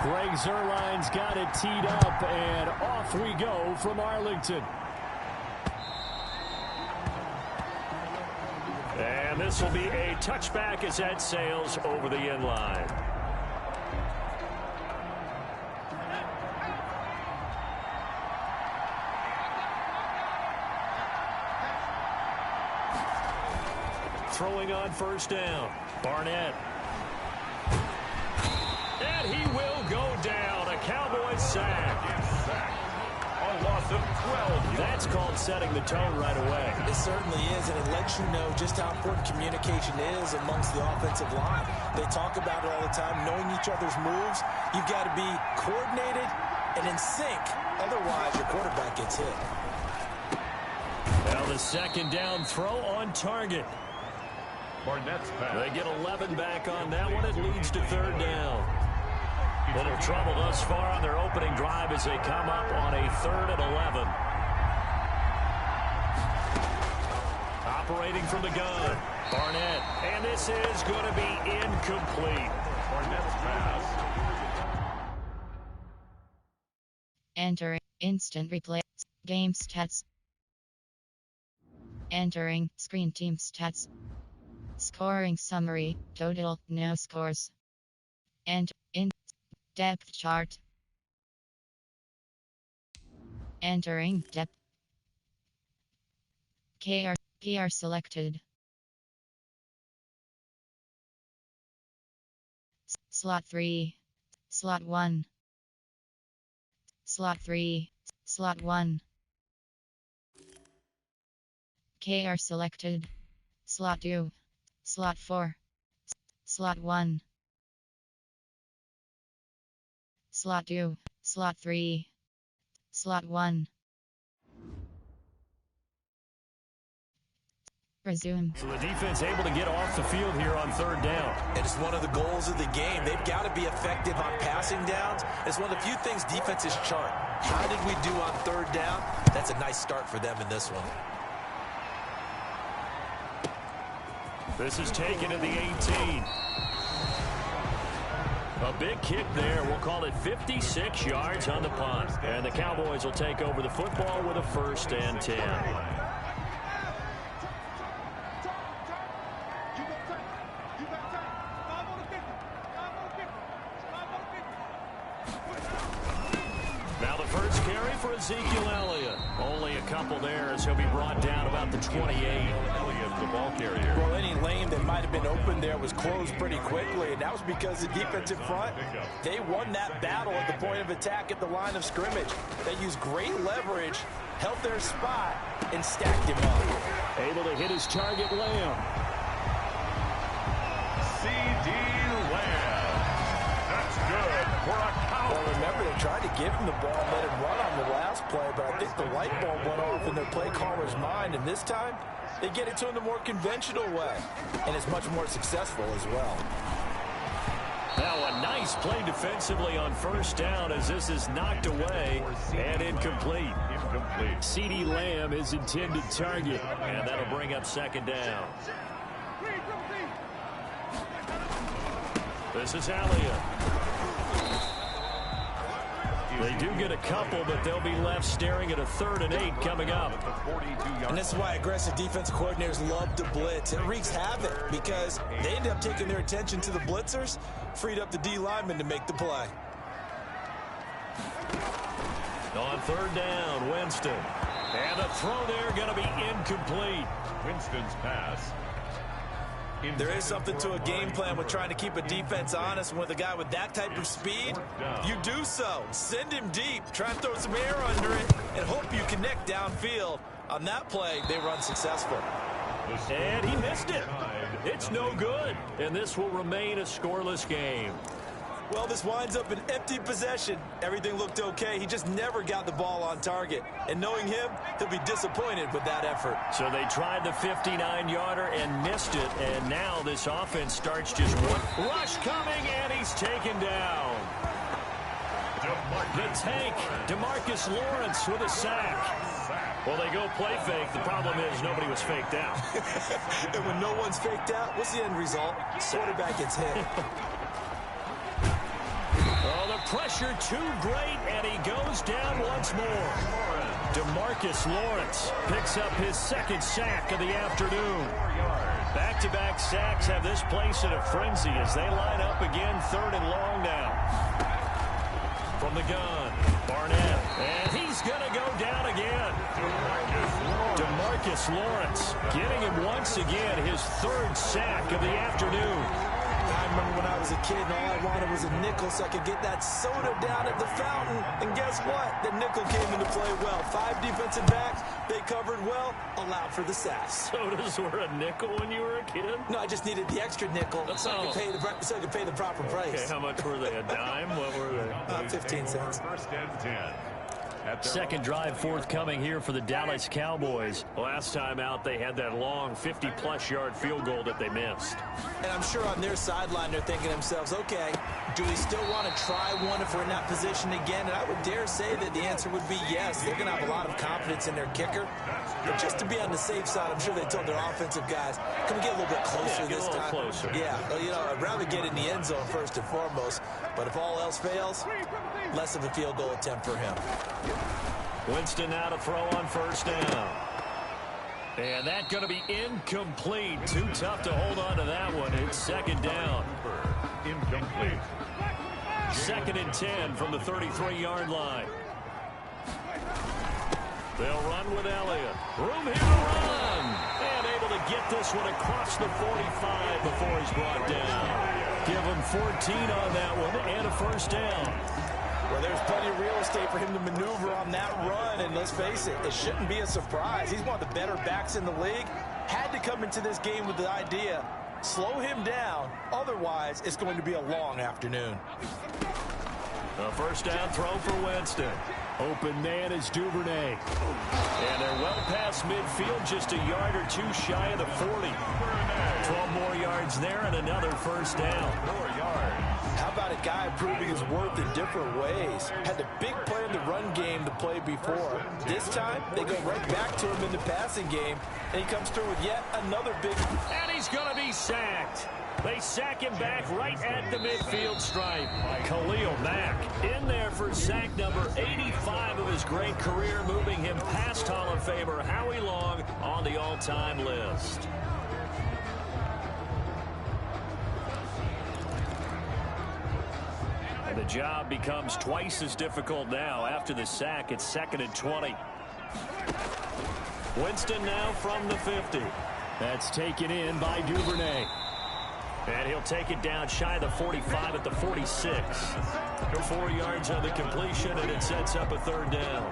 Greg Zuerlein's got it teed up, and off we go from Arlington. And this will be a touchback as that sails over the end line. Throwing on first down, Barnett. And he will go down. A Cowboys sack. A loss of 12. That's called setting the tone right away. It certainly is, and it lets you know just how important communication is amongst the offensive line. They talk about it all the time, knowing each other's moves. You've got to be coordinated and in sync. Otherwise, your quarterback gets hit. Now the second down throw on target. Barnett's pass. They get 11 back on that one. It leads to third down. Little trouble thus far on their opening drive as they come up on a 3rd and 11. Operating from the gun, Barnett. And this is going to be incomplete. Barnett's pass. Entering instant replay. Game stats. Entering screen team stats. Scoring summary, total, no scores. And in depth chart. Entering depth. PR selected. Slot 3. Slot 1. Slot 3. Slot 1. KR selected. Slot 2. Slot 4. Slot 1. Slot 2. Slot 3. Slot 1. Resume. So the defense able to get off the field here on third down. And it's one of the goals of the game. They've got to be effective on passing downs. It's one of the few things defenses chart. How did we do on third down? That's a nice start for them in this one. This is taken at the 18. A big kick there. We'll call it 56 yards on the punt. And the Cowboys will take over the football with a 1st and 10. Now the first carry for Ezekiel Elliott. Only a couple there as he'll be brought down about the 28. Elliott, the ball carrier. Well, any lane that might have been open there was closed pretty quickly, and that was because the defensive front, they won that battle at the point of attack at the line of scrimmage. They used great leverage, held their spot, and stacked him up. Able to hit his target, Lamb. C.D. Lamb. That's good for a Cowboy. Well, remember, they tried to give him the ball and let him run on the last play, but I think the light bulb went off in their play caller's mind, and this time, they get it to him the more conventional way, and it's much more successful as well. Now a nice play defensively on first down as this is knocked away and incomplete. C.D. Lamb is intended target, and that'll bring up second down. This is Elliott. They do get a couple, but they'll be left staring at a 3rd and 8 coming up. And this is why aggressive defense coordinators love to blitz. It wreaks havoc because they end up taking their attention to the blitzers, freed up the D lineman to make the play. On third down, Winston. And the throw there going to be incomplete. Winston's pass. There is something to a game plan with trying to keep a defense honest. With a guy with that type of speed, you do so. Send him deep. Try and throw some air under it and hope you connect downfield. On that play, they were unsuccessful. And he missed it. It's no good. And this will remain a scoreless game. Well, this winds up an empty possession. Everything looked okay. He just never got the ball on target. And knowing him, he'll be disappointed with that effort. So they tried the 59-yarder and missed it. And now this offense starts just one rush coming, and he's taken down. The tank, DeMarcus Lawrence with a sack. Well, they go play fake. The problem is nobody was faked out. And when no one's faked out, what's the end result? Quarterback gets hit. Oh, the pressure too great, and he goes down once more. DeMarcus Lawrence picks up his second sack of the afternoon. Back-to-back sacks have this place in a frenzy as they line up again, 3rd and long now. From the gun, Barnett, and he's going to go down again. DeMarcus Lawrence getting him once again his 3rd sack of the afternoon. I remember when I was a kid and all I wanted was a nickel so I could get that soda down at the fountain. And guess what? The nickel came into play well. 5 defensive backs, they covered well, allowed for the sacks. Sodas were a nickel when you were a kid? No, I just needed the extra nickel so I could pay the proper price. Okay, how much were they? A dime? What were they? 15 cents. First and 10. Second drive forthcoming here for the Dallas Cowboys. Last time out, they had that long 50-plus yard field goal that they missed. And I'm sure on their sideline, they're thinking to themselves, okay, do we still want to try one if we're in that position again? And I would dare say that the answer would be yes. They're going to have a lot of confidence in their kicker. But just to be on the safe side, I'm sure they told their offensive guys, can we get a little bit closer this time? Closer. Yeah, well, you know, I'd rather get in the end zone first and foremost. But if all else fails, less of a field goal attempt for him. Winston now to throw on 1st down. And that's going to be incomplete. Too tough to hold on to that one. It's 2nd down. Incomplete. 2nd and 10 from the 33-yard line. They'll run with Elliott. Room here to run. And able to get this one across the 45 before he's brought down. Give him 14 on that one and a 1st down. Well, there's plenty of real estate for him to maneuver on that run, and let's face it, it shouldn't be a surprise. He's one of the better backs in the league. Had to come into this game with the idea, slow him down, otherwise it's going to be a long afternoon. A 1st down throw for Winston. Open man is Duvernay. And they're well past midfield, just a yard or two shy of the 40. 12 more yards there and another 1st down. 4 yards. How about a guy proving his worth in different ways? Had the big play in the run game to play before. This time, they go right back to him in the passing game, and he comes through with yet another big... And he's going to be sacked. They sack him back right at the midfield stripe. Khalil Mack in there for sack number 85 of his great career, moving him past Hall of Famer Howie Long on the all-time list. And the job becomes twice as difficult now. After the sack, it's 2nd and 20. Winston now from the 50. That's taken in by Duvernay. And he'll take it down shy of the 45 at the 46. 4 yards on the completion, and it sets up a 3rd down.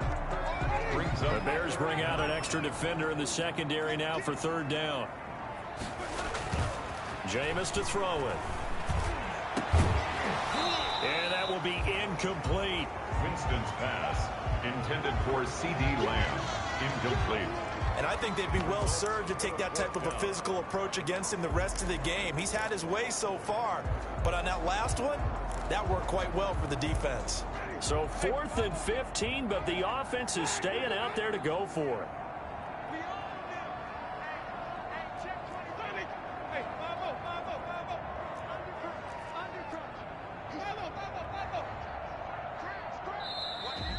The Bears bring out an extra defender in the secondary now for 3rd down. Jameis to throw it. And that will be incomplete. Winston's pass intended for C.D. Lamb. Incomplete. And I think they'd be well served to take that type of a physical approach against him the rest of the game. He's had his way so far, but on that last one, that worked quite well for the defense. So 4th and 15, but the offense is staying out there to go for it.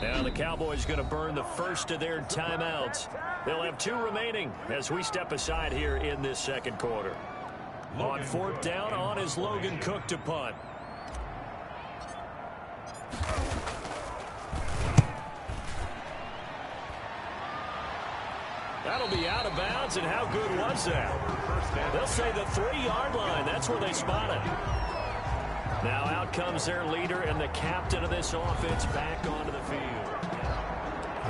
Now the Cowboys going to burn the first of their timeouts. They'll have 2 remaining as we step aside here in this 2nd quarter. On 4th down, on is Logan Cook to punt. That'll be out of bounds, and how good was that? They'll say the 3-yard line. That's where they spot it. Now out comes their leader and the captain of this offense back onto the field.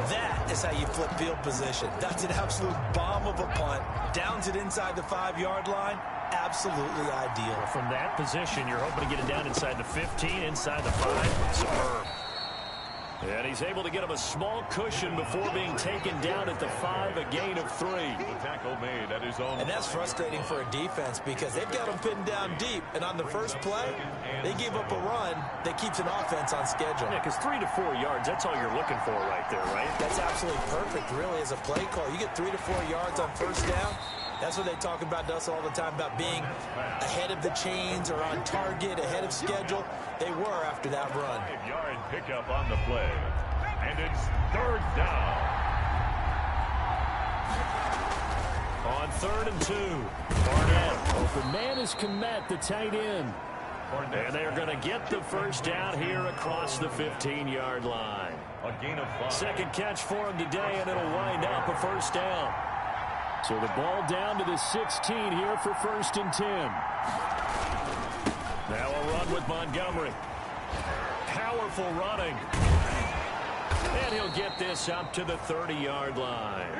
That is how you flip field position. That's an absolute bomb of a punt. Downs it inside the 5-yard line. Absolutely ideal. From that position, you're hoping to get it down inside the 15, inside the 5. Superb. And he's able to get him a small cushion before being taken down at the 5, a gain of 3. The tackle made at his own. And that's frustrating for a defense because they've got him pinned down deep. And on the first play, they give up a run that keeps an offense on schedule. Yeah, because 3 to 4 yards, that's all you're looking for right there, right? That's absolutely perfect, really, as a play call. You get 3 to 4 yards on 1st down, That's what they talk about to us all the time, about being ahead of the chains or on target, ahead of schedule. They were after that run. 5-yard pickup on the play. And it's third down. On 3rd and 2. Barnett. Open man is Komet, the tight end. And they're going to get the first down here across the 15-yard line. A gain of 5. Second catch for him today, and it'll wind up a first down. So the ball down to the 16 here for 1st and 10. Now a run with Montgomery. Powerful running. And he'll get this up to the 30-yard line.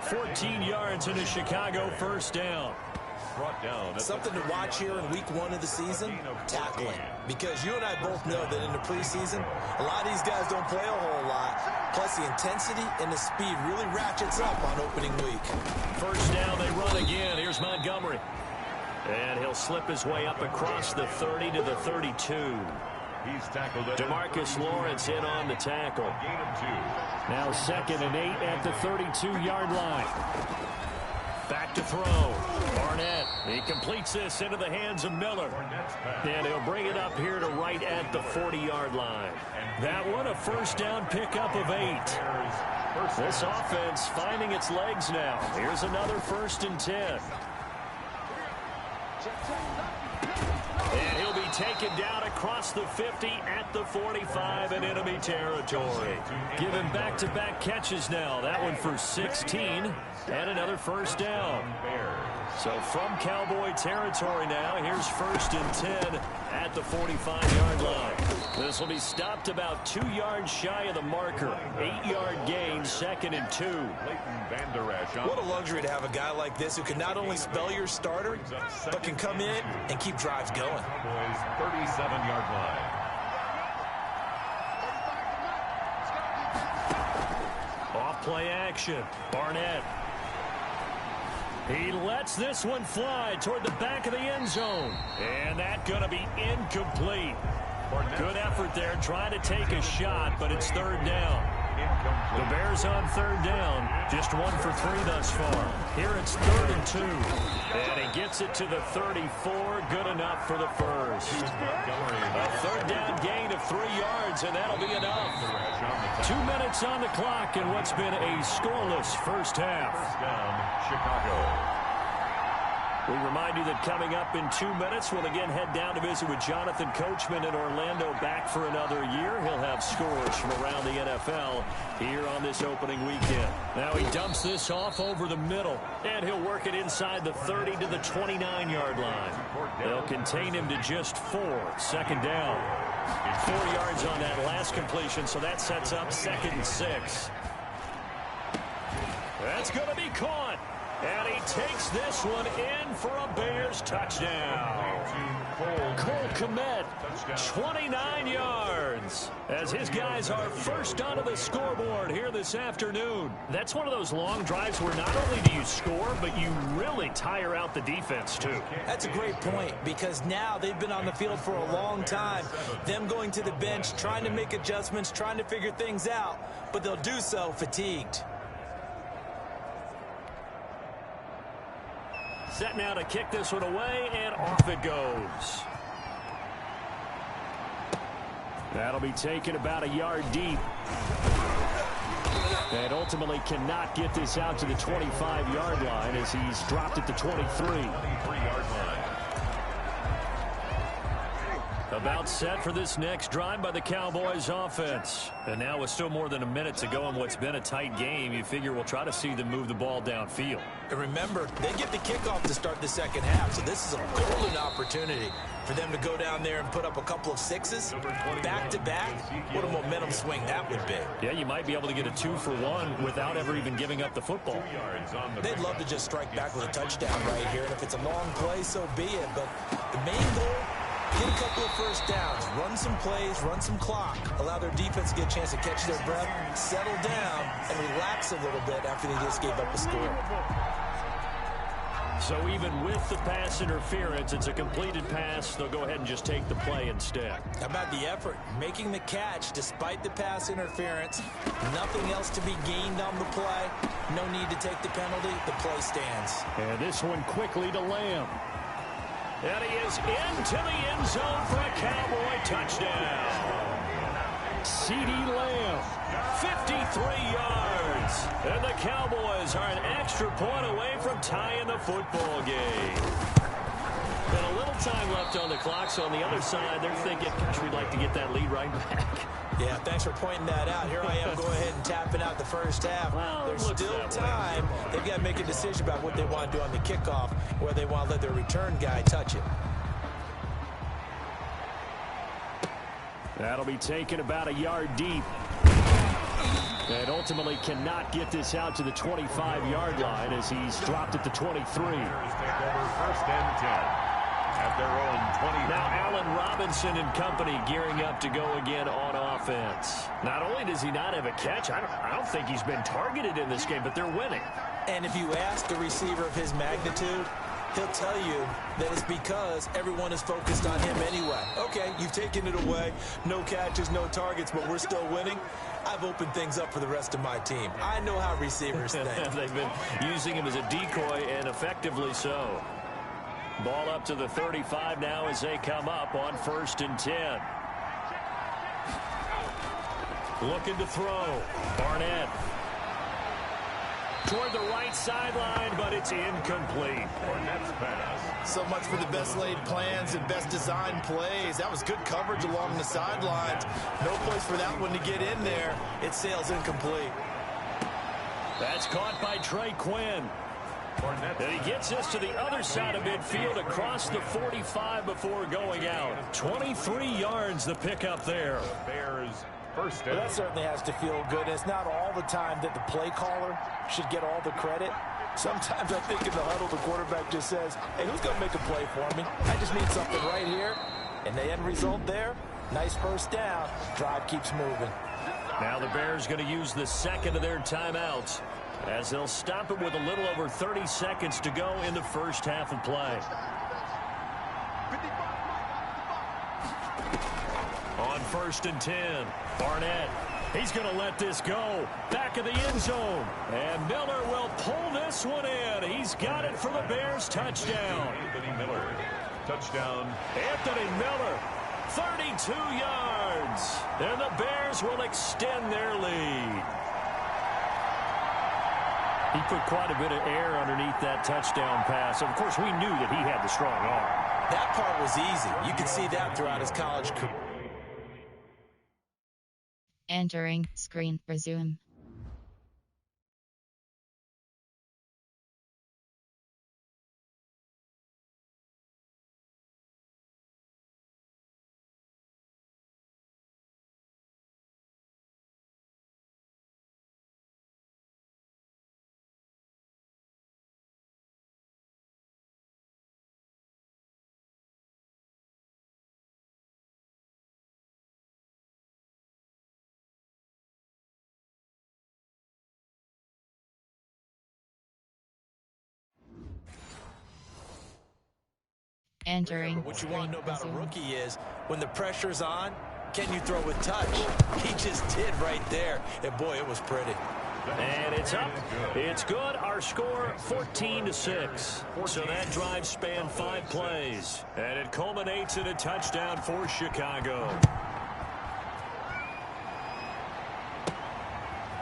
14 yards in a Chicago first down. Brought down. Something to watch here in week 1 of the season, tackling. Because you and I both know that in the preseason, a lot of these guys don't play a whole lot. Plus the intensity and the speed really ratchets up on opening week. First down, they run again. Here's Montgomery. And he'll slip his way up across the 30 to the 32. He's tackled it. DeMarcus Lawrence in on the tackle. Gain of 2. Now 2nd and 8 at the 32-yard line. Back to throw. Barnett. He completes this into the hands of Miller. And he'll bring it up here to right at the 40-yard line. That one a first down pickup of 8. This offense finding its legs now. Here's another 1st and 10. And he'll be taken down across the 50 at the 45 in enemy territory. Given back-to-back catches now. That one for 16 and another first down. So from Cowboy territory now, here's 1st and 10 at the 45-yard line. This will be stopped about 2 yards shy of the marker. 8-yard gain, 2nd and 2. What a luxury to have a guy like this who can not only spell your starter, but can come in and keep drives going. Cowboys 37-yard line. Off play action. Barnett. He lets this one fly toward the back of the end zone. And that's going to be incomplete. Good effort there trying to take a shot, but it's 3rd down. The Bears on 3rd down. Just 1 for 3 thus far. Here it's 3rd and 2. And he gets it to the 34. Good enough for the first. A 3rd down gain of 3 yards, and that'll be enough. 2 minutes on the clock in what's been a scoreless first half. First down, Chicago. We remind you that coming up in 2 minutes, we'll again head down to visit with Jonathan Coachman in Orlando, back for another year. He'll have scores from around the NFL here on this opening weekend. Now he dumps this off over the middle, and he'll work it inside the 30 to the 29-yard line. They'll contain him to just 4. 2nd down. 4 yards on that last completion, so that sets up 2nd and 6. That's going to be caught. And he takes this one in for a Bears touchdown. Cole Komet, 29 yards, as his guys are first onto the scoreboard here this afternoon. That's one of those long drives where not only do you score, but you really tire out the defense, too. That's a great point, because now they've been on the field for a long time. Them going to the bench, trying to make adjustments, trying to figure things out, but they'll do so fatigued. Set now to kick this one away, and off it goes. That'll be taken about a yard deep. And ultimately cannot get this out to the 25-yard line as he's dropped at the 23. 23-yard line. About set for this next drive by the Cowboys offense. And now with still more than a minute to go in what's been a tight game, you figure we'll try to see them move the ball downfield. And remember, they get the kickoff to start the second half, so this is a golden opportunity for them to go down there and put up a couple of 6s back-to-back. What a momentum swing that would be. Yeah, you might be able to get a 2-for-1 without ever even giving up the football. They'd love to just strike back with a touchdown right here, and if it's a long play, so be it. But the main goal, get a couple of first downs, run some plays, run some clock, allow their defense to get a chance to catch their breath, settle down, and relax a little bit after they just gave up a score. So even with the pass interference, it's a completed pass. They'll go ahead and just take the play instead. How about the effort? Making the catch despite the pass interference. Nothing else to be gained on the play. No need to take the penalty. The play stands. And this one quickly to Lamb. And he is into the end zone for a Cowboy touchdown. C.D. Lamb, 53 yards. And the Cowboys are an extra point away from tying the football game. And a little time left on the clock, so on the other side, they're thinking, gosh, we'd like to get that lead right back. Yeah, thanks for pointing that out. Here I am going ahead and tapping out the first half. Well, there's still time. They've got to make a decision about what they want to do on the kickoff, where they want to let their return guy touch it. That'll be taken about a yard deep. And ultimately cannot get this out to the 25-yard line as he's dropped at the 23. Take over first and 10. At their own 20. Now Allen Robinson and company gearing up to go again on offense. Not only does he not have a catch, I don't think he's been targeted in this game, but they're winning. And if you ask a receiver of his magnitude, he'll tell you that it's because everyone is focused on him anyway. Okay, you've taken it away. No catches, no targets, but we're still winning. I've opened things up for the rest of my team. I know how receivers think. They've been using him as a decoy, and effectively so. Ball up to the 35 now as they come up on 1st and 10. Looking to throw. Barnett. Toward the right sideline, but it's incomplete. Barnett's pass. So much for the best laid plans and best designed plays. That was good coverage along the sidelines. No place for that one to get in there. It sails incomplete. That's caught by Trey Quinn. And he gets us to the other side of midfield across the 45 before going out. 23 yards the pickup there. Bears first down. Well, that certainly has to feel good. It's not all the time that the play caller should get all the credit. Sometimes I think in the huddle, the quarterback just says, hey, who's going to make a play for me? I just need something right here. And the end result there, nice first down. Drive keeps moving. Now the Bears going to use the second of their timeouts, as they'll stop it with a little over 30 seconds to go in the first half of play. On 1st and 10, Barnett. He's going to let this go. Back of the end zone. And Miller will pull this one in. He's got it for the Bears touchdown. Anthony Miller. Touchdown. Anthony Miller, 32 yards. And the Bears will extend their lead. He put quite a bit of air underneath that touchdown pass. Of course, we knew that he had the strong arm. That part was easy. You could see that throughout his college career. Entering screen resume. Entering What you want screen to know about a resume. rookie is when the pressure's on, can you throw with touch? He just did right there. And boy, it was pretty. And it's up. It's good. Our score 14-6. So that drive spanned 5 plays. And it culminates in a touchdown for Chicago.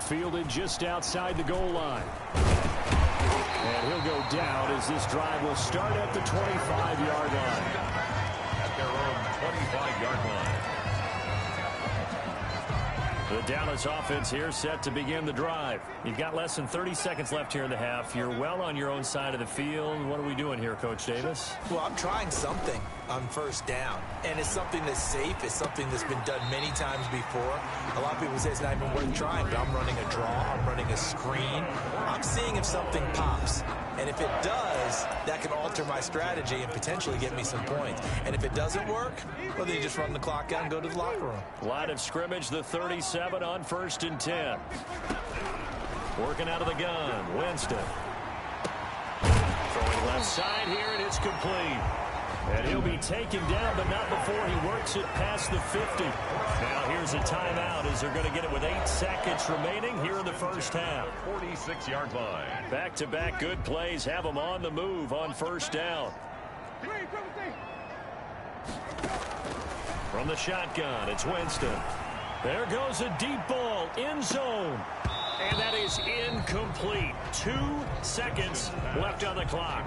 Fielded just outside the goal line. And he'll go down as this drive will start at the 25-yard line. At their own 25-yard line. The Dallas offense here set to begin the drive. You've got less than 30 seconds left here in the half. You're well on your own side of the field. What are we doing here, Coach Davis? Well, I'm trying something on first down. And it's something that's safe. It's something that's been done many times before. A lot of people say it's not even worth trying, but I'm running a draw. I'm running a screen. I'm seeing if something pops. And if it does, that can alter my strategy and potentially get me some points. And if it doesn't work, well, then you just run the clock out and go to the locker room. Line of scrimmage, the 37 on 1st and 10. Working out of the gun, Winston. Throwing outside here, and it's complete. And he'll be taken down, but not before he works it past the 50. Now here's a timeout as they're going to get it with 8 seconds remaining here in the first half. 46-yard line. Back-to-back good plays have them on the move on first down. From the shotgun, it's Winston. There goes a deep ball, end zone. And that is incomplete. 2 seconds left on the clock.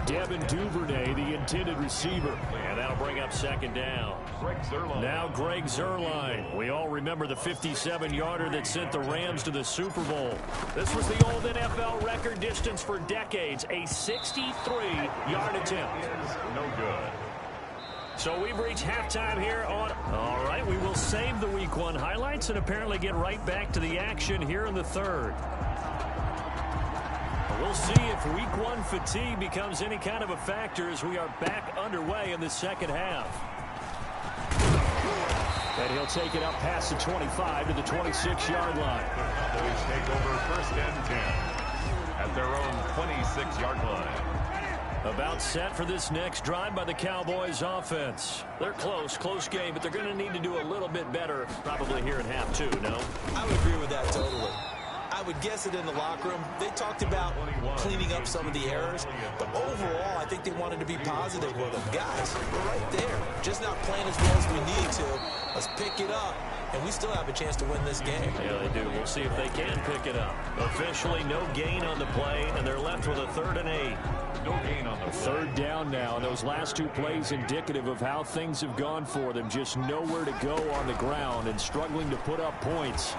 Devin Duvernay, the intended receiver. And that'll bring up second down. Now Greg Zuerlein. We all remember the 57-yarder that sent the Rams to the Super Bowl. This was the old NFL record distance for decades. A 63-yard attempt. No good. So we've reached halftime here on... All right, we will save the Week 1 highlights and apparently get right back to the action here in the third. We'll see if Week 1 fatigue becomes any kind of a factor as we are back underway in the second half. And he'll take it up past the 25 to the 26-yard line. Cowboys take over first and 10 at their own 26-yard line. About set for this next drive by the Cowboys offense. They're close game, but they're going to need to do a little bit better probably here in half 2, no? I would agree with that totally. I would guess it in the locker room. They talked about cleaning up some of the errors, but overall, I think they wanted to be positive with them. Guys, we're right there. Just not playing as well as we need to. Let's pick it up, and we still have a chance to win this game. Yeah, they do. We'll see if they can pick it up. Officially, no gain on the play, and they're left with a 3rd and 8. No gain on the third down now. Those last 2 plays indicative of how things have gone for them. Just nowhere to go on the ground and struggling to put up points.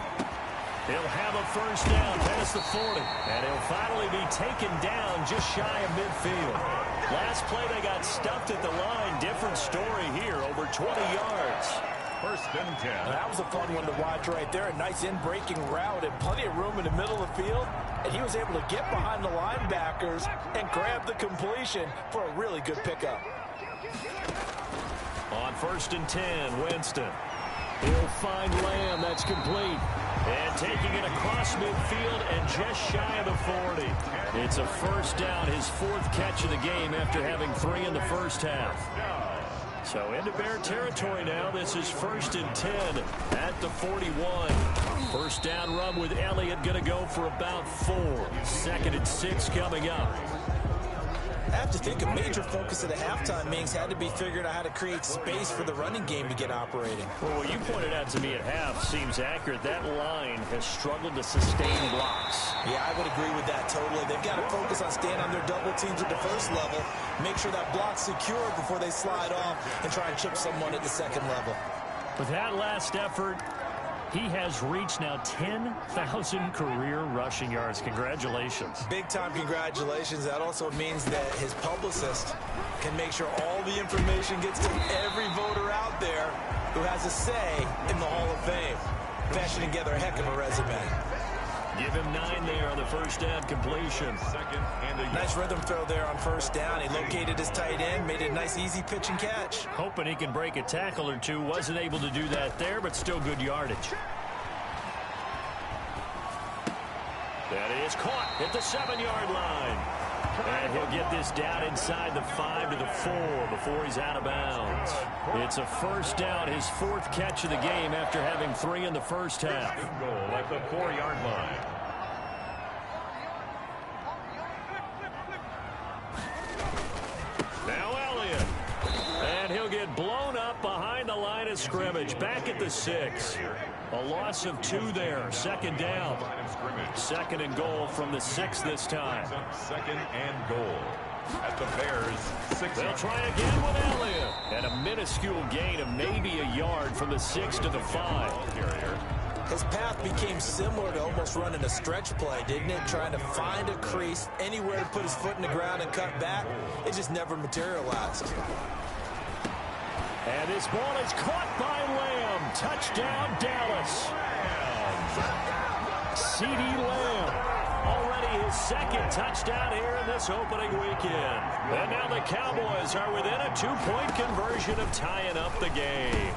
He'll have a first down past the 40. And he'll finally be taken down just shy of midfield. Last play they got stuffed at the line. Different story here. Over 20 yards. First and 10. That was a fun one to watch right there. A nice in-breaking route and plenty of room in the middle of the field. And he was able to get behind the linebackers and grab the completion for a really good pickup. On first and 10, Winston. He'll find Lamb. That's complete. And taking it across midfield and just shy of the 40. It's a first down, his 4th catch of the game after having 3 in the first half. So into Bear territory now. This is first and 10 at the 41. First down run with Elliott going to go for about 4. 2nd and 6 coming up. I have to think a major focus of the halftime meetings had to be figuring out how to create space for the running game to get operating. Well, what you pointed out to me at half seems accurate. That line has struggled to sustain blocks. Yeah, I would agree with that totally. They've got to focus on staying on their double teams at the first level, make sure that block's secure before they slide off and try and chip someone at the second level. With that last effort, he has reached now 10,000 career rushing yards. Congratulations. Big-time congratulations. That also means that his publicist can make sure all the information gets to every voter out there who has a say in the Hall of Fame. Fashioning together a heck of a resume. Give him 9 there on the first down completion. Second and a Nice rhythm throw there on first down. He located his tight end, made it a nice easy pitch and catch. Hoping he can break a tackle or two. Wasn't able to do that there, but still good yardage. That is caught at the 7-yard line. And he'll get this down inside the 5 to the 4 before he's out of bounds. It's a first down, his 4th catch of the game after having 3 in the first half. goal at the 4-yard line. Now Elliott. And he'll get blown up behind the line of scrimmage. Back at the 6. A loss of 2 there. 2nd down. 2nd and goal from the 6 this time. 2nd and goal at the Bears' 6. They'll try again with Elliott. And a minuscule gain of maybe a yard from the 6 to the 5. His path became similar to almost running a stretch play, didn't it? Trying to find a crease, anywhere to put his foot in the ground and cut back. It just never materialized. And this ball is caught by Lamb. Touchdown, Dallas. C.D. Lamb. Already his 2nd touchdown here in this opening weekend. And now the Cowboys are within a 2-point conversion of tying up the game.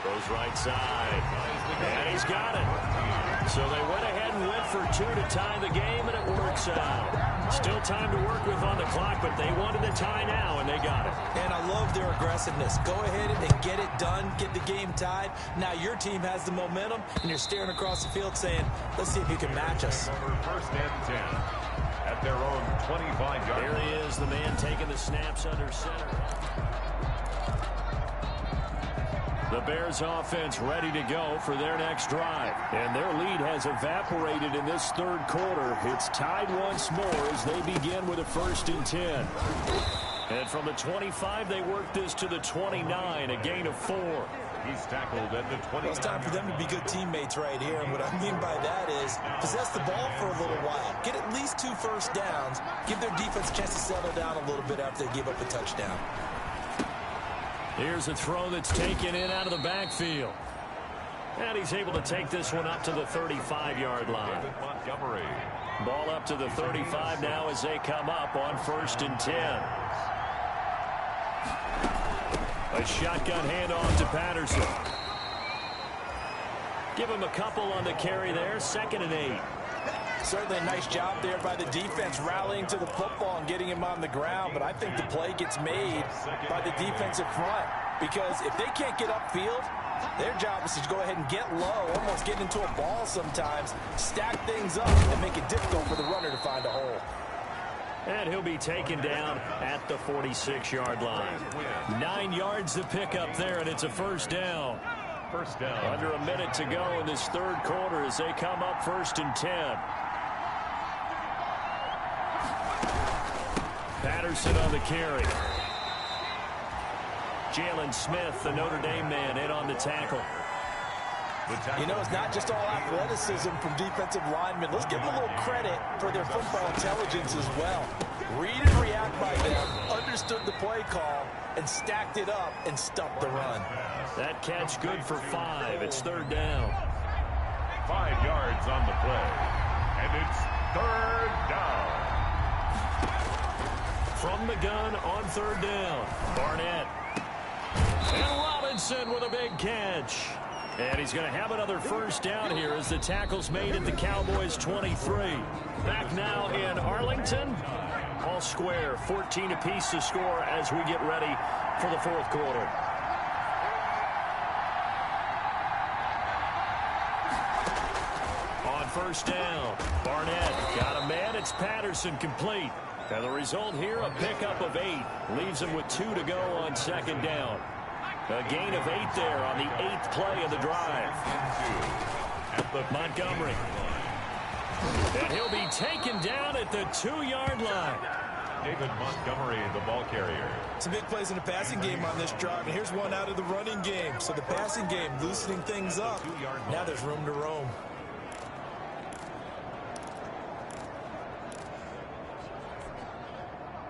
Goes right side. And he's got it. So they went ahead and went for two to tie the game, and it works out. Still time to work with on the clock, but they wanted the tie now, and they got it. And I love their aggressiveness. Go ahead and get it done, get the game tied. Now your team has the momentum, and you're staring across the field saying, let's see if you can match us. First and 10 at their own 25-yard line. There he is, the man taking the snaps under center. The Bears offense ready to go for their next drive. And their lead has evaporated in this third quarter. It's tied once more as they begin with a 1st and 10. And from the 25, they work this to the 29, a gain of 4. He's tackled at the 20. Well, it's time for them to be good teammates right here. And what I mean by that is possess the ball for a little while. Get at least 2 first downs. Give their defense a chance to settle down a little bit after they give up a touchdown. Here's a throw that's taken in out of the backfield. And he's able to take this one up to the 35-yard line. Montgomery. Ball up to the 35 now as they come up on 1st and 10. A shotgun handoff to Patterson. Give him a couple on the carry there. 2nd and 8. Certainly a nice job there by the defense rallying to the football and getting him on the ground, but I think the play gets made by the defensive front because if they can't get upfield, their job is to go ahead and get low, almost get into a ball sometimes, stack things up, and make it difficult for the runner to find a hole. And he'll be taken down at the 46-yard line. 9 yards to pick up there, and it's a 1st down. First down. Under a minute to go in this third quarter as they come up 1st and 10. Patterson on the carry. Jalen Smith, the Notre Dame man, in on the tackle. You know, it's not just all athleticism from defensive linemen. Let's give them a little credit for their football intelligence as well. Read and react by them, understood the play call, and stacked it up and stopped the run. That catch good for 5. It's 3rd down. 5 yards on the play. And it's 3rd down. From the gun on 3rd down. Barnett. And Robinson with a big catch. And he's going to have another 1st down here as the tackle's made at the Cowboys' 23. Back now in Arlington. All square, 14 apiece to score as we get ready for the 4th quarter. On 1st down, Barnett got a man. It's Patterson complete. And the result here, a pickup of 8. Leaves him with 2 to go on 2nd down. A gain of 8 there on the 8th play of the drive. Montgomery. And he'll be taken down at the 2-yard line. David Montgomery, the ball carrier. Some big plays in the passing game on this drive, and here's one out of the running game. So the passing game loosening things up. Now there's room to roam.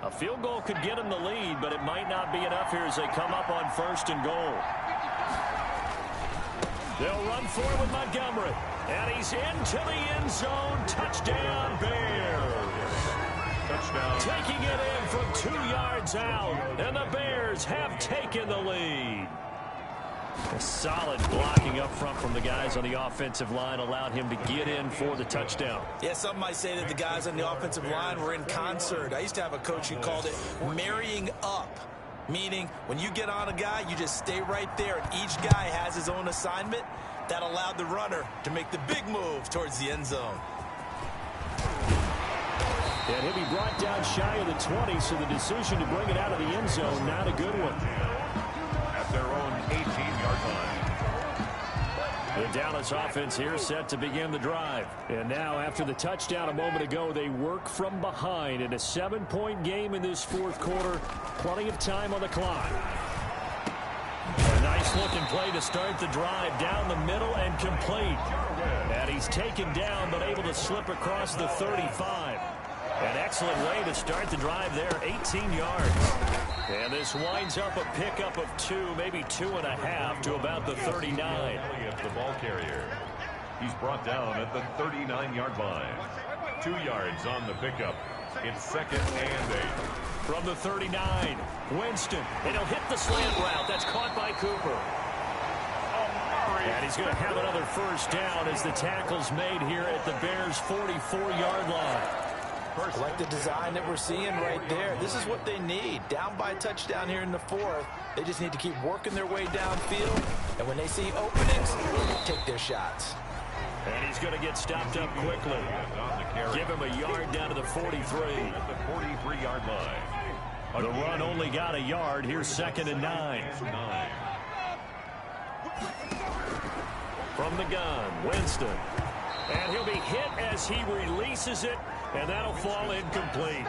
A field goal could get him the lead, but it might not be enough here as they come up on 1st and goal. They'll run for it with Montgomery. And he's into the end zone. Touchdown, Bears. Touchdown. Taking it in from 2 yards out. And the Bears have taken the lead. A solid blocking up front from the guys on the offensive line allowed him to get in for the touchdown. Yeah, some might say that the guys on the offensive line were in concert. I used to have a coach who called it marrying up, meaning when you get on a guy, you just stay right there, and each guy has his own assignment. That allowed the runner to make the big move towards the end zone. And he'll be brought down shy of the 20, so the decision to bring it out of the end zone, not a good one. At their own 18-yard line. The Dallas offense here set to begin the drive. And now, after the touchdown a moment ago, they work from behind in a 7-point game in this 4th quarter. Plenty of time on the clock. A nice-looking play to start the drive down the middle and complete. And he's taken down but able to slip across the 35. An excellent way to start the drive there, 18 yards. And this winds up a pickup of 2, maybe 2.5 to about the 39. The ball carrier. He's brought down at the 39-yard line. 2 yards on the pickup. It's 2nd and 8. From the 39, Winston. And he'll hit the slant route. That's caught by Cooper. And he's going to have another first down as the tackle's made here at the Bears' 44-yard line. I like the design that we're seeing right there. This is what they need. Down by a touchdown here in the fourth. They just need to keep working their way downfield. And when they see openings, take their shots. And he's going to get stopped up quickly. Give him a yard down to the 43. At the 43-yard line. The run only got a yard. Here's 2nd and 9. From the gun, Winston. And he'll be hit as he releases it, and that'll fall incomplete.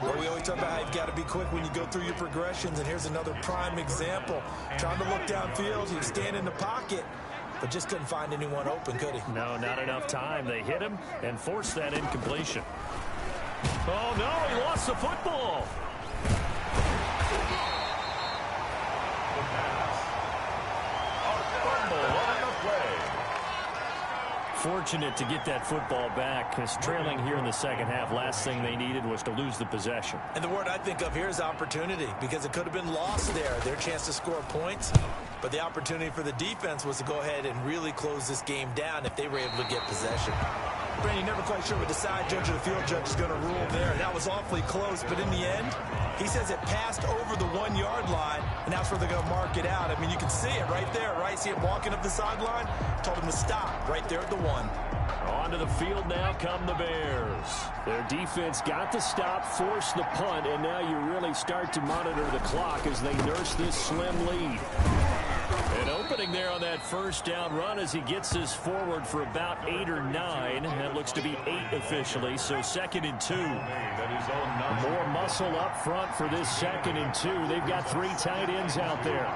Well, we always talk about how you've got to be quick when you go through your progressions, and here's another prime example. Trying to look downfield, he was standing in the pocket, but just couldn't find anyone open, could he? No, not enough time. They hit him and forced that incompletion. Oh, no, he lost the football. Fortunate to get that football back, because trailing here in the second half, last thing they needed was to lose the possession. And the word I think of here is opportunity, because it could have been lost there, their chance to score points. But the opportunity for the defense was to go ahead and really close this game down if they were able to get possession. Brandon, never quite sure what the side judge or the field judge is going to rule there. That was awfully close, but in the end, he says it passed over the 1-yard line, and that's where they're going to mark it out. I mean, you can see it right there, right? See him walking up the sideline? Told him to stop right there at the 1. Onto the field now come the Bears. Their defense got the stop, forced the punt, and now you really start to monitor the clock as they nurse this slim lead. An opening there on that first down run as he gets this forward for about 8 or 9. That looks to be 8 officially, so 2nd and 2. More muscle up front for this 2nd and 2. They've got 3 tight ends out there.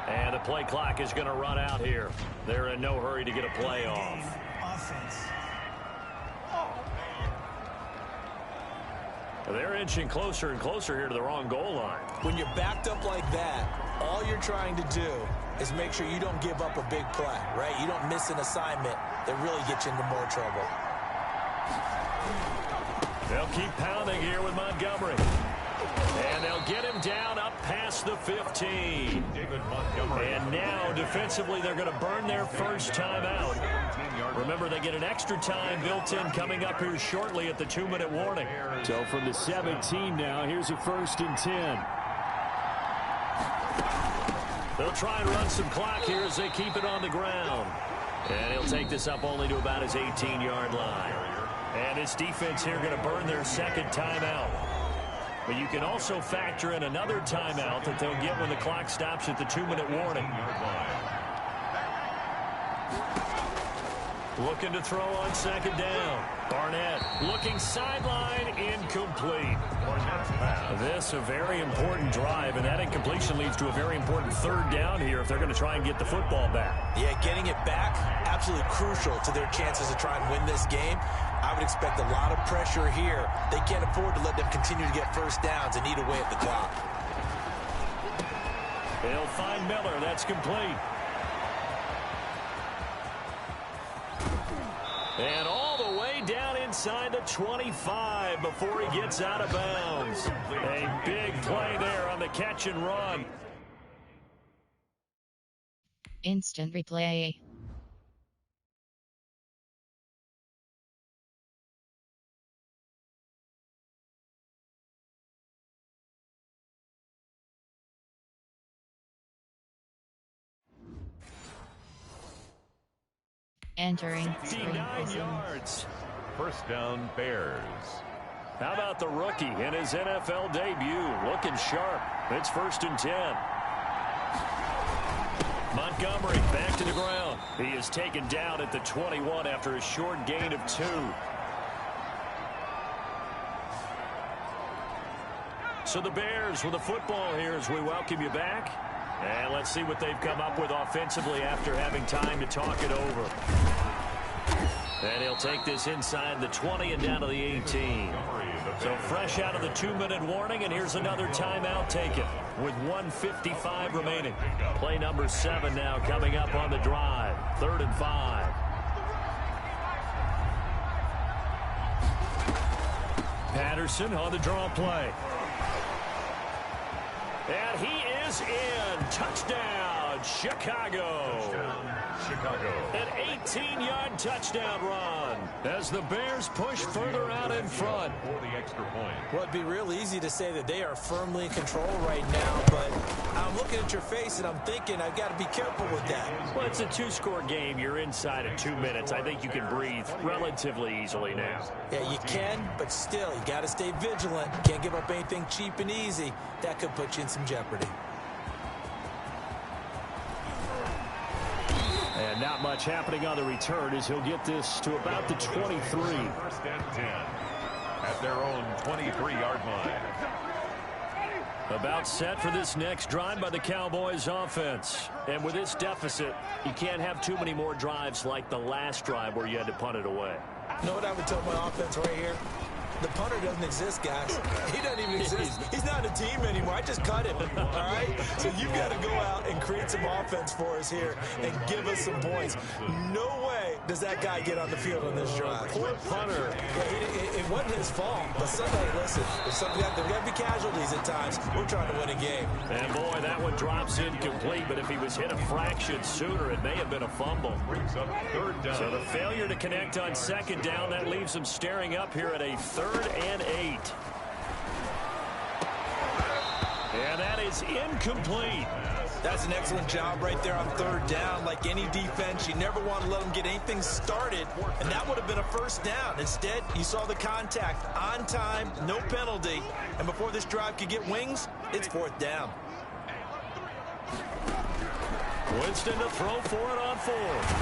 And the play clock is going to run out here. They're in no hurry to get a play off. They're inching closer and closer here to the wrong goal line. When you're backed up like that, all you're trying to do is make sure you don't give up a big play, right? You don't miss an assignment that really gets you into more trouble. They'll keep pounding here with Montgomery. And they'll get him down up past the 15. And now, defensively, they're going to burn their first time out. Remember, they get an extra time built in coming up here shortly at the 2-minute warning. So from the 17 now, here's a 1st and 10. They'll try and run some clock here as they keep it on the ground. And he'll take this up only to about his 18-yard line. And his defense here going to burn their 2nd timeout. But you can also factor in another timeout that they'll get when the clock stops at the 2-minute warning. Looking to throw on 2nd down. Barnett looking sideline, incomplete. This a very important drive, and that incompletion leads to a very important 3rd down here if they're going to try and get the football back. Yeah, getting it back, absolutely crucial to their chances to try and win this game. I would expect a lot of pressure here. They can't afford to let them continue to get first downs and eat away at the clock. They'll find Miller. That's complete. And all the way down inside the 25 before he gets out of bounds. A big play there on the catch and run. Instant replay. Entering 59 yards. First down, Bears. How about the rookie in his NFL debut? Looking sharp. It's 1st and 10. Montgomery back to the ground. He is taken down at the 21 after a short gain of 2. So the Bears with the football here as we welcome you back. And let's see what they've come up with offensively after having time to talk it over. And he'll take this inside the 20 and down to the 18. So fresh out of the 2-minute warning, and here's another timeout taken with 1:55 remaining. Play number 7 now coming up on the drive. 3rd and 5. Patterson on the draw play. And he is in. Touchdown, Chicago. Chicago. An 18-yard touchdown run as the Bears push further out in front. For the extra point. Well, it'd be real easy to say that they are firmly in control right now, but I'm looking at your face and I'm thinking I've got to be careful with that. Well, it's a two-score game. You're inside of 2 minutes. I think you can breathe relatively easily now. Yeah, you can, but still, you got to stay vigilant. Can't give up anything cheap and easy. That could put you in some jeopardy. And not much happening on the return as he'll get this to about the 23. First and 10 at their own 23-yard line. About set for this next drive by the Cowboys offense. And with this deficit, you can't have too many more drives like the last drive where you had to punt it away. You know what I would tell my offense right here? The punter doesn't exist, guys. He doesn't even exist. He's not a team anymore. I just cut him, all right? So you've got to go out and create some offense for us here and give us some points. No way does that guy get on the field on this drive. Poor punter. Yeah, it wasn't his fault. But somebody, listen, there's got to be casualties at times. We're trying to win a game. And, boy, that one drops incomplete. But if he was hit a fraction sooner, it may have been a fumble. Brings up third down. So the failure to connect on second down, that leaves him staring up here at a 3rd and 8. And that is incomplete. That's an excellent job right there on 3rd down. Like any defense, you never want to let them get anything started, and that would have been a first down. Instead, you saw the contact on time, no penalty, and before this drive could get wings, it's 4th down. Winston to throw for it on 4th.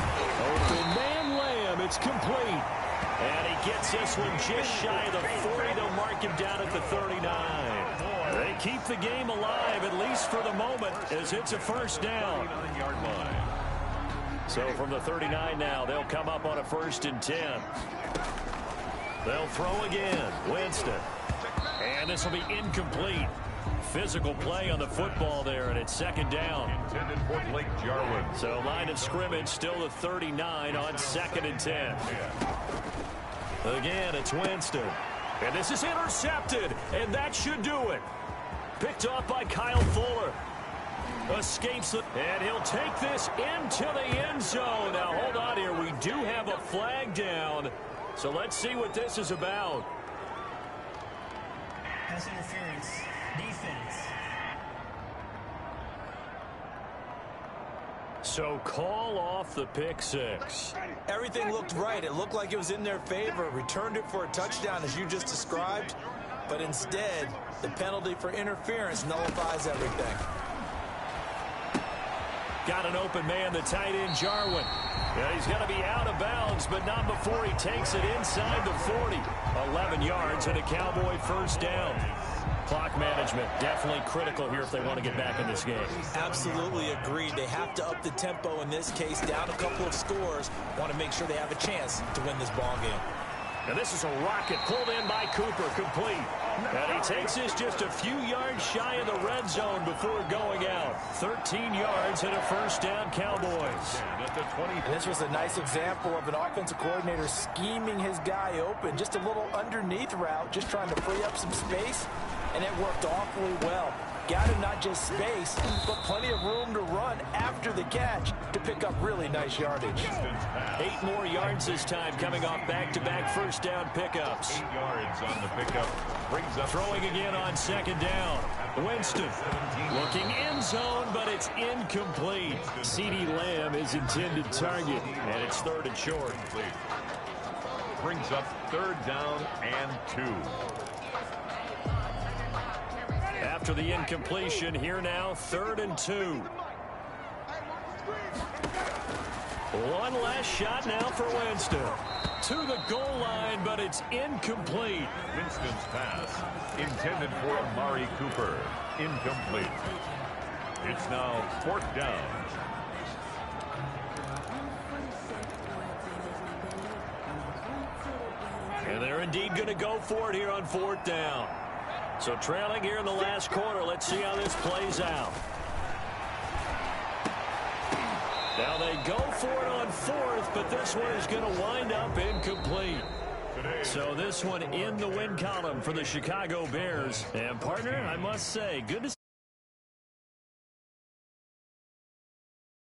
Open man Lamb, it's complete. And he gets this one just shy of the 40. They'll mark him down at the 39. They keep the game alive, at least for the moment, as it's a first down. 39-yard line. So from the 39 now, they'll come up on a 1st and 10. They'll throw again. Winston. And this will be incomplete. Physical play on the football there, and it's 2nd down. Intended for Blake Jarwin. So line of scrimmage still the 39 on 2nd and 10. Again, it's Winston. And this is intercepted, and that should do it. Picked off by Kyle Fuller. Escapes it, and he'll take this into the end zone. Now, hold on here. We do have a flag down, so let's see what this is about. Pass interference. Defense. So call off the pick 6. Everything looked right. It looked like it was in their favor. Returned it for a touchdown, as you just described. But instead, the penalty for interference nullifies everything. Got an open man, the tight end, Jarwin. Yeah, he's going to be out of bounds, but not before he takes it inside the 40. 11 yards and a Cowboy first down. Clock management definitely critical here if they want to get back in this game. Absolutely agreed. They have to up the tempo in this case, down a couple of scores. Want to make sure they have a chance to win this ball game. And this is a rocket pulled in by Cooper, complete. And he takes this just a few yards shy of the red zone before going out. 13 yards and a first down, Cowboys. And this was a nice example of an offensive coordinator scheming his guy open. Just a little underneath route, just trying to free up some space, and it worked awfully well. Got him not just space, but plenty of room to run after the catch to pick up really nice yardage. 8 more yards this time, coming off back-to-back first down pickups. 8 yards on the pickup. Brings up Throwing again on 2nd down. Winston looking end zone, but it's incomplete. CeeDee Lamb is intended target, and it's 3rd and short. Brings up 3rd down and 2. After the incompletion, here now, 3rd and 2. One last shot now for Winston. To the goal line, but it's incomplete. Winston's pass intended for Amari Cooper. Incomplete. It's now 4th down. And they're indeed going to go for it here on 4th down. So trailing here in the last quarter. Let's see how this plays out. Now they go for it on 4th, but this one is going to wind up incomplete. So this one in the win column for the Chicago Bears. And partner, I must say, good to